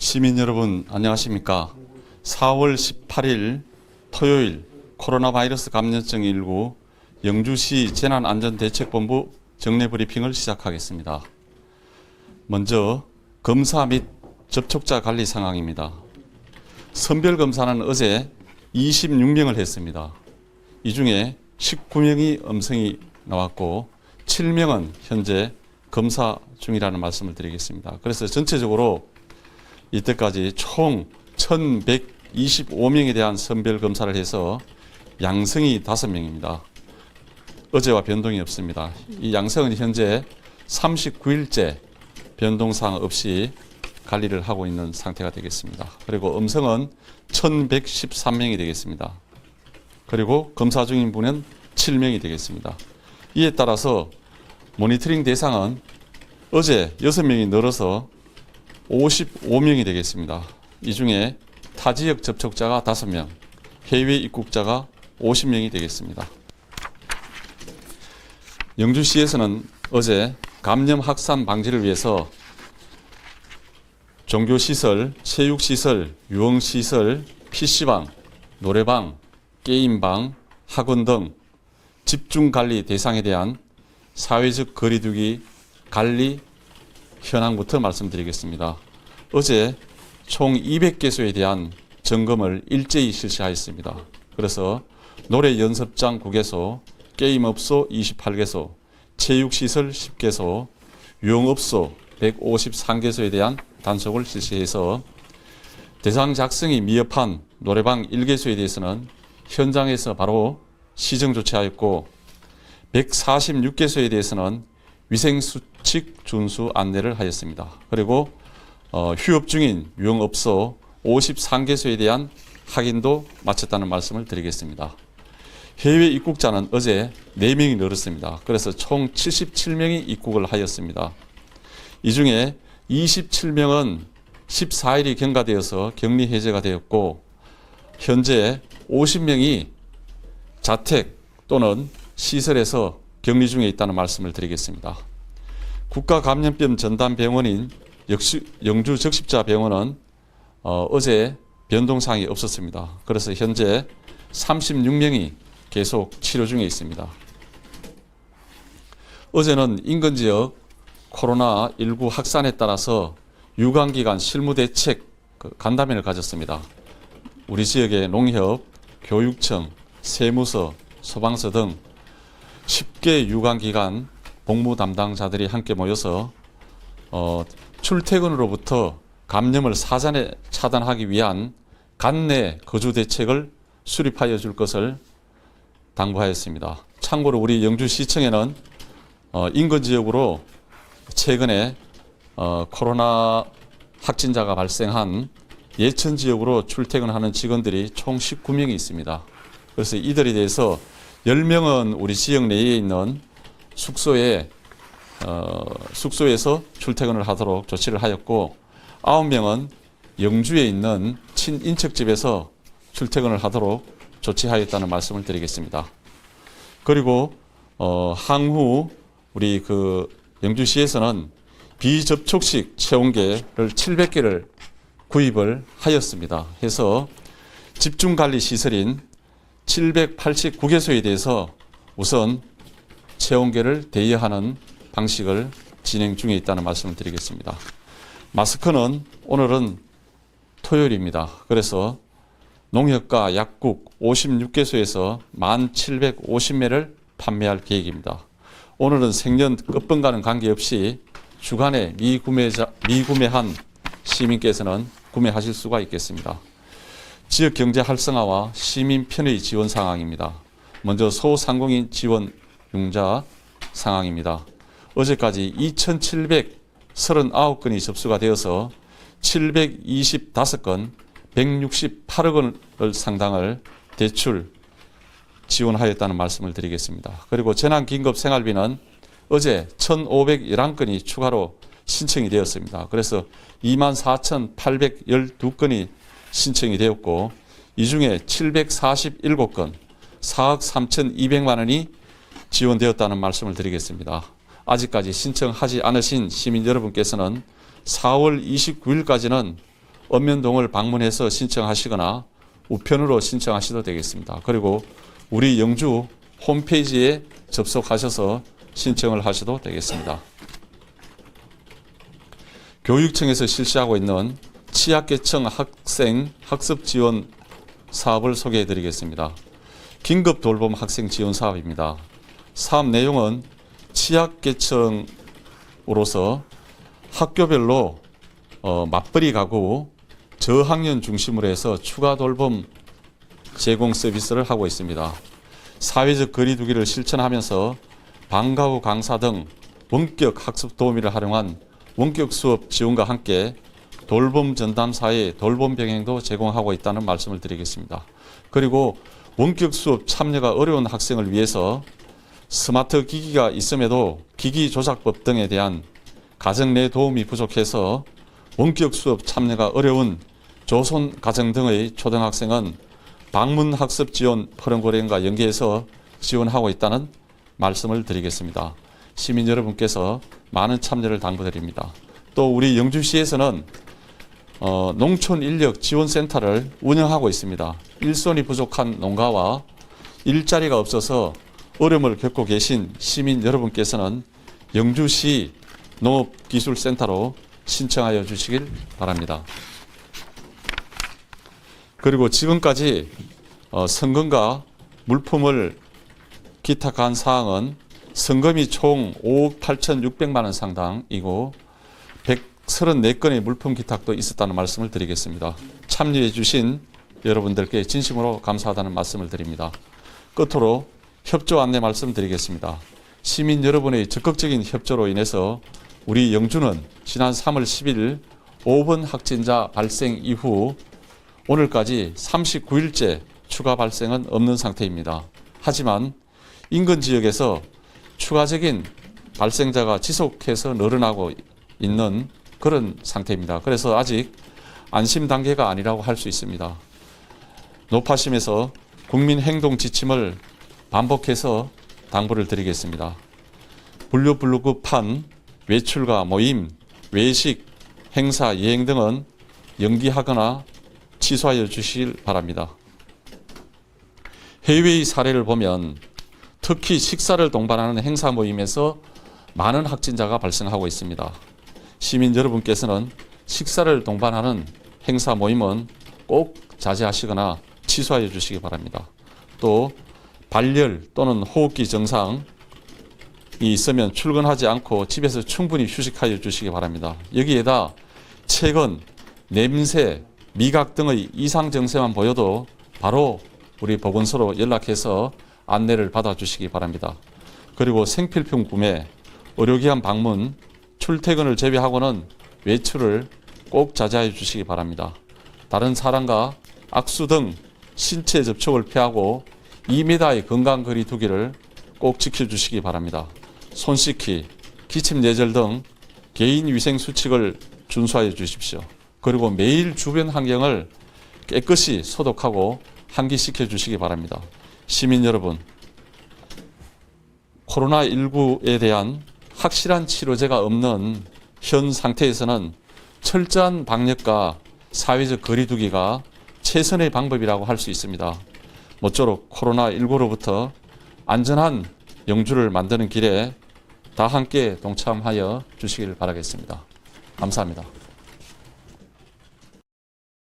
시민 여러분 안녕하십니까? 4월 18일 토요일 코로나 바이러스 감염증 19 영주시 재난안전대책본부 정례 브리핑을 시작하겠습니다. 먼저 검사 및 접촉자 관리 상황입니다. 선별검사는 어제 26명을 했습니다. 이 중에 19명이 음성이 나왔고 7명은 현재 검사 중이라는 말씀을 드리겠습니다. 그래서 전체적으로 이때까지 총 1125명에 대한 선별검사를 해서 양성이 5명입니다. 어제와 변동이 없습니다. 이 양성은 현재 39일째 변동사항 없이 관리를 하고 있는 상태가 되겠습니다. 그리고 음성은 1113명이 되겠습니다. 그리고 검사 중인 분은 7명이 되겠습니다. 이에 따라서 모니터링 대상은 어제 6명이 늘어서 55명이 되겠습니다. 이 중에 타지역 접촉자가 5명, 해외 입국자가 50명이 되겠습니다. 영주시에서는 어제 감염 확산 방지를 위해서 종교시설, 체육시설, 유흥시설, PC방, 노래방, 게임방, 학원 등 집중관리 대상에 대한 사회적 거리두기 관리 현황부터 말씀드리겠습니다. 어제 총 200개소에 대한 점검을 일제히 실시하였습니다. 그래서 노래 연습장 9개소, 게임업소 28개소, 체육시설 10개소, 유흥업소 153개소에 대한 단속을 실시해서 대상 작성이 미흡한 노래방 1개소에 대해서는 현장에서 바로 시정 조치하였고 146개소에 대해서는 위생수칙 준수 안내를 하였습니다. 그리고 휴업 중인 유흥업소 53개소에 대한 확인도 마쳤다는 말씀을 드리겠습니다. 해외 입국자는 어제 4명이 늘었습니다. 그래서 총 77명이 입국을 하였습니다. 이 중에 27명은 14일이 경과되어서 격리 해제가 되었고 현재 50명이 자택 또는 시설에서 격리 중에 있다는 말씀을 드리겠습니다. 국가감염병 전담병원인 영주적십자병원은 어제 변동사항이 없었습니다. 그래서 현재 36명이 계속 치료 중에 있습니다. 어제는 인근지역 코로나19 확산에 따라서 유관기관 실무대책 간담회를 가졌습니다. 우리 지역의 농협, 교육청, 세무서, 소방서 등 10개 유관기관 복무 담당자들이 함께 모여서 출퇴근으로부터 감염을 사전에 차단하기 위한 관내 거주 대책을 수립하여 줄 것을 당부하였습니다. 참고로 우리 영주시청에는 인근 지역으로 최근에 코로나 확진자가 발생한 예천 지역으로 출퇴근하는 직원들이 총 19명이 있습니다. 그래서 이들에 대해서 10명은 우리 지역 내에 있는 숙소에서 출퇴근을 하도록 조치를 하였고 9명은 영주에 있는 친인척집에서 출퇴근을 하도록 조치하였다는 말씀을 드리겠습니다. 그리고 향후 우리 영주시에서는 비접촉식 체온계를 700개를 구입을 하였습니다. 해서 집중관리 시설인 789개소에 대해서 우선 체온계를 대여하는 방식을 진행 중에 있다는 말씀을 드리겠습니다. 마스크는 오늘은 토요일입니다. 그래서 농협과 약국 56개소에서 1,750매를 판매할 계획입니다. 오늘은 생년 끝번과는 관계없이 주간에 미구매한 시민께서는 구매하실 수가 있겠습니다. 지역 경제 활성화와 시민 편의 지원 상황입니다. 먼저 소상공인 지원 융자 상황입니다. 어제까지 2,739건이 접수가 되어서 725건 168억 원을 상당을 대출 지원하였다는 말씀을 드리겠습니다. 그리고 재난긴급생활비는 어제 1,511건이 추가로 신청이 되었습니다. 그래서 24,812건이 신청이 되었고 이 중에 747건 4억 3,200만 원이 지원되었다는 말씀을 드리겠습니다. 아직까지 신청하지 않으신 시민 여러분께서는 4월 29일까지는 읍면동을 방문해서 신청하시거나 우편으로 신청하셔도 되겠습니다. 그리고 우리 영주 홈페이지에 접속하셔서 신청을 하셔도 되겠습니다. 교육청에서 실시하고 있는 취약계층 학생 학습 지원 사업을 소개해 드리겠습니다. 긴급 돌봄 학생 지원 사업입니다. 사업 내용은 취약계층으로서 학교별로 맞벌이 가구, 저학년 중심으로 해서 추가 돌봄 제공 서비스를 하고 있습니다. 사회적 거리두기를 실천하면서 방과 후 강사 등 원격 학습 도우미를 활용한 원격 수업 지원과 함께 돌봄 전담사의 돌봄 병행도 제공하고 있다는 말씀을 드리겠습니다. 그리고 원격 수업 참여가 어려운 학생을 위해서 스마트 기기가 있음에도 기기 조작법 등에 대한 가정 내 도움이 부족해서 원격 수업 참여가 어려운 조선 가정 등의 초등학생은 방문 학습 지원 프로그램과 연계해서 지원하고 있다는 말씀을 드리겠습니다. 시민 여러분께서 많은 참여를 당부드립니다. 또 우리 영주시에서는 농촌 인력 지원센터를 운영하고 있습니다. 일손이 부족한 농가와 일자리가 없어서 어려움을 겪고 계신 시민 여러분께서는 영주시 농업기술센터로 신청하여 주시길 바랍니다. 그리고 지금까지 성금과 물품을 기탁한 사항은 성금이 총 5억 8,600만 원 상당이고 134건의 물품 기탁도 있었다는 말씀을 드리겠습니다. 참여해 주신 여러분들께 진심으로 감사하다는 말씀을 드립니다. 끝으로 협조 안내 말씀드리겠습니다. 시민 여러분의 적극적인 협조로 인해서 우리 영주는 지난 3월 10일 5번 확진자 발생 이후 오늘까지 39일째 추가 발생은 없는 상태입니다. 하지만 인근 지역에서 추가적인 발생자가 지속해서 늘어나고 있는 그런 상태입니다. 그래서 아직 안심 단계가 아니라고 할 수 있습니다. 노파심에서 국민 행동 지침을 반복해서 당부를 드리겠습니다. 분류급한 외출과 모임, 외식, 행사, 여행 등은 연기하거나 취소하여 주시길 바랍니다. 해외의 사례를 보면 특히 식사를 동반하는 행사 모임에서 많은 확진자가 발생하고 있습니다. 시민 여러분께서는 식사를 동반하는 행사 모임은 꼭 자제하시거나 취소하여 주시기 바랍니다. 또 발열 또는 호흡기 증상이 있으면 출근하지 않고 집에서 충분히 휴식하여 주시기 바랍니다. 여기에다 최근 냄새, 미각 등의 이상 증세만 보여도 바로 우리 보건소로 연락해서 안내를 받아주시기 바랍니다. 그리고 생필품 구매, 의료기관 방문, 출퇴근을 제외하고는 외출을 꼭 자제해 주시기 바랍니다. 다른 사람과 악수 등 신체 접촉을 피하고 2m의 건강 거리 두기를 꼭 지켜주시기 바랍니다. 손 씻기, 기침 예절 등 개인 위생 수칙을 준수하여 주십시오. 그리고 매일 주변 환경을 깨끗이 소독하고 환기시켜 주시기 바랍니다. 시민 여러분, 코로나19에 대한 확실한 치료제가 없는 현 상태에서는 철저한 방역과 사회적 거리두기가 최선의 방법이라고 할 수 있습니다. 모쪼록 코로나19로부터 안전한 영주를 만드는 길에 다 함께 동참하여 주시길 바라겠습니다. 감사합니다.